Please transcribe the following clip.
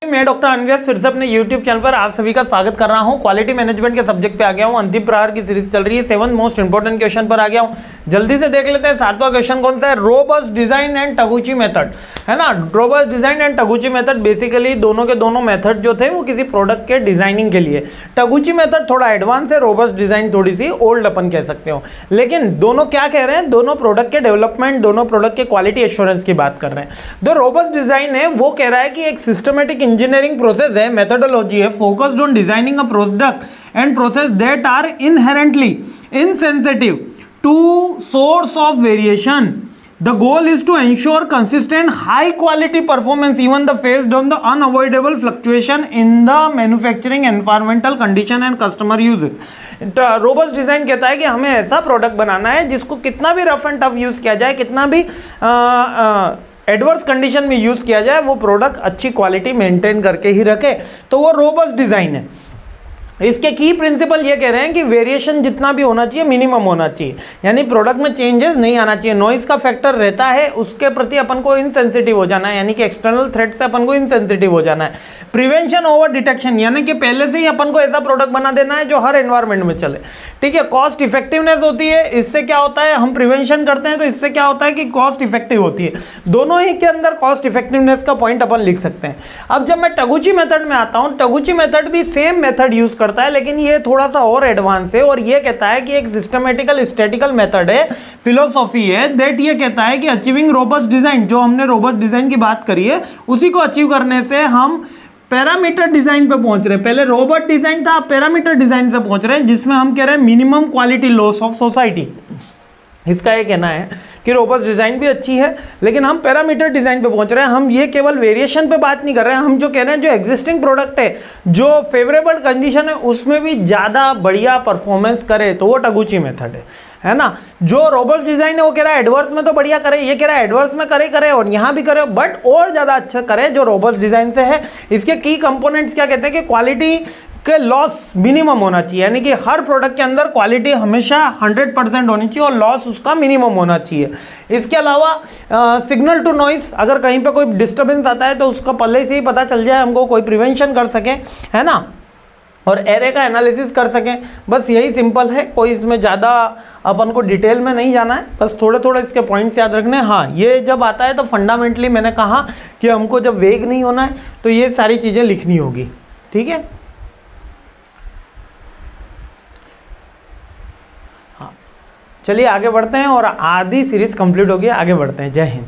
मैं डॉक्टर अनवेश फिर से अपने YouTube चैनल पर आप सभी का स्वागत कर रहा हूं। क्वालिटी मैनेजमेंट के सब्जेक्ट पे आ गया हूं। अंतिम प्रहार की सीरीज चल रही है। 7 मोस्ट इंपोर्टेंट क्वेश्चन पर आ गया हूं। जल्दी से देख लेते हैं। 7वां क्वेश्चन कौन सा है? Robust design and Taguchi method, है ना। Robust design and Taguchi method basically दोनों के दोनों मेथड जो थे वो किसी प्रोडक्ट के डिजाइनिंग के लिए। टगुची मेथड थोड़ा एडवांस है, रोबस्ट डिजाइन थोड़ी सी ओल्ड अपन कह सकते हो। लेकिन दोनों क्या कह रहे हैं? दोनों प्रोडक्ट के डेवलपमेंट, दोनों प्रोडक्ट के क्वालिटी एश्योरेंस की बात कर रहे हैं। जो रोबस्ट डिजाइन है वो कह रहा है कि एक सिस्टमेटिक इंजीनियरिंग प्रोसेस है, मेथोडोलॉजी है, focused on designing a product and process that are inherently insensitive to source of variation. The goal is to ensure consistent high quality performance even the faced on the unavoidable fluctuation in the manufacturing environmental condition and customer uses. Robust design कहता है कि हमें ऐसा product बनाना है जिसको कितना भी rough and tough use किया जाए, कितना भी एडवर्स कंडीशन में यूज किया जाए, वो प्रोडक्ट अच्छी क्वालिटी मेंटेन करके ही रखे, तो वो रोबस्ट डिजाइन है। इसके की प्रिंसिपल ये कह रहे हैं कि वेरिएशन जितना भी होना चाहिए मिनिमम होना चाहिए, यानी प्रोडक्ट में चेंजेस नहीं आना चाहिए। नॉइज का फैक्टर रहता है, उसके प्रति अपन को इनसेंसिटिव हो जाना है, यानी कि एक्सटर्नल थ्रेट से अपन को इनसेंसिटिव हो जाना है। प्रिवेंशन ओवर डिटेक्शन, यानी कि पहले से ही अपन को ऐसा प्रोडक्ट बना देना है जो हर एनवायरमेंट में चले, ठीक है। कॉस्ट इफेक्टिवनेस होती है, इससे क्या होता है, हम प्रिवेंशन करते हैं तो इससे क्या होता है कि कॉस्ट इफेक्टिव होती है। दोनों ही के अंदर कॉस्ट इफेक्टिवनेस का पॉइंट अपन लिख सकते हैं। अब जब मैं टगुची मेथड में आता हूं, टगुची मेथड भी सेम मेथड यूज करता है, लेकिन ये थोड़ा सा और एडवांस है और ये कहता है कि एक सिस्टमेटिकल स्टैटिकल मेथड है, फिलोसॉफी है दैट ये कहता है कि अचीविंग रोबस्ट डिजाइन, जो हमने रोबस्ट डिजाइन की बात करी है उसी को अचीव करने से हम पैरामीटर डिजाइन पे पहुंच रहे हैं। पहले रोबोट डिजाइन था, पैरामीटर डिजाइन से पहुंच रहे हैं, जिसमें हम कह रहे हैं minimum quality loss of society. इसका ये कहना है कि रोबस्ट डिजाइन भी अच्छी है, लेकिन हम पैरामीटर डिजाइन पे पहुंच रहे हैं। हम ये केवल वेरिएशन पे बात नहीं कर रहे हैं, हम जो कह रहे हैं जो एग्जिस्टिंग प्रोडक्ट है, जो फेवरेबल कंडीशन है, उसमें भी ज्यादा बढ़िया परफॉर्मेंस करे, तो वो टगुची मेथड है ना। जो रोबस्ट डिजाइन है वो कह रहा है एडवर्स में तो बढ़िया करे, ये कह रहा है एडवर्स में करे और यहां भी करे, बट और ज्यादा अच्छा करे जो रोबस्ट डिजाइन से है। इसके की कंपोनेंट्स क्या कहते हैं कि क्वालिटी के लॉस मिनिमम होना चाहिए, यानी कि हर प्रोडक्ट के अंदर क्वालिटी हमेशा 100% होनी चाहिए और लॉस उसका मिनिमम होना चाहिए। इसके अलावा सिग्नल टू नॉइस, अगर कहीं पे कोई डिस्टर्बेंस आता है तो उसका पहले से ही पता चल जाए, हमको कोई प्रिवेंशन कर सके, है ना, और एरे का एनालिसिस कर सकें। बस यही सिंपल है, कोई इसमें ज़्यादा अपन को डिटेल में नहीं जाना है, बस थोड़े थोड़े इसके पॉइंट्स याद रखने। हाँ, ये जब आता है तो फंडामेंटली मैंने कहा कि हमको जब वेग नहीं होना है तो ये सारी चीज़ें लिखनी होगी, ठीक है। हाँ, चलिए आगे बढ़ते हैं और आधी सीरीज कंप्लीट हो गई, आगे बढ़ते हैं। जय हिंद।